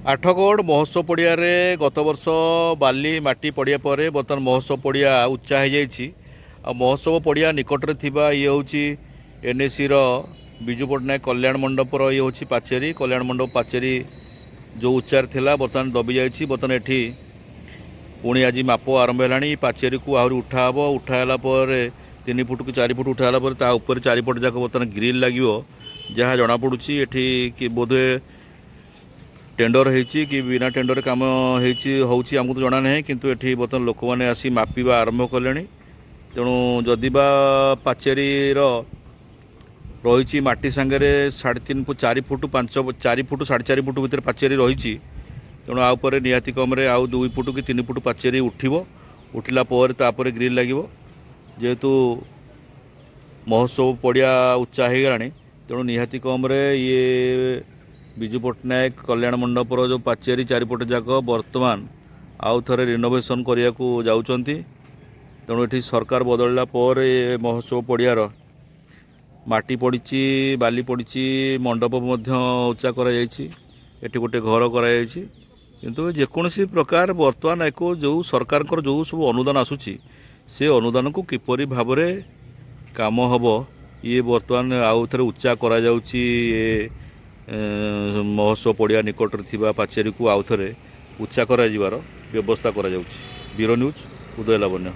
आठगड़ महोत्सव पड़िया गत वर्ष बाली माटी पड़िया पर बर्तमान महोत्सव पड़िया उच्चा हो जाइए। महोत्सव पड़िया निकट में ये हूँ एनएसी विजु पट्टनायक कल्याण मंडपर ये हूँ पाचेरी। कल्याण मंडप पाचेरी जो उच्चार थिला बर्तमान दबी जाइए। बर्तमान एटी पुणी आज माप आरंभ है। पाचेरी को आहरी उठाहब। उठाला 3 फुट कि 4 फुट उठाला ऊपर 4 फुट जाक बर्तमान ग्रिल लगे जहाँ जनापड़ी एटी कि बोधे टेंडर होती कि बिना टेंडर काम होमको तो जाना नहीं, किंतु एठी बर्तमान लोक मैंने आसी मापिबा आरंभ कले। तेणु जदिबा पाचेरी रही माटी सांगे 3.5 फुट 4 फुट 4 फुट 4.5 फुट भितर पाचेरी रही। तेणु आउपर निहाती कम आउ 2 फुट कि 3 फुट पाचेरी उठिला तापर ग्रिल लगे। जेहेतु महोत्सव पड़िया उच्चा हो गला तेणु निहाती कम ये विजु पट्टनायक कल्याण मंडपर जो पाचेरी 4 फुट जाक बर्तमान आउ थे रिनोवेशन करने को जाऊँच। तेणु ये सरकार बदलला पर ये महोत्सव पड़ियार माटी पड़ी बाली पड़ी मंडप उच्चा कर गोटे घर कर किंतु जेकोसी प्रकार बर्तमान एक जो सरकार जो सब अनुदान आसूची से अनुदान को किपरि भाव में काम हम ये बर्तमान आउ थे उच्चा करा जाउची। महोत्सव पड़िया निकट थिबा पाचेरी को आउ थे उच्चा कर व्यवस्था करा जाउची। ब्यूरो न्यूज उदय लावण्य।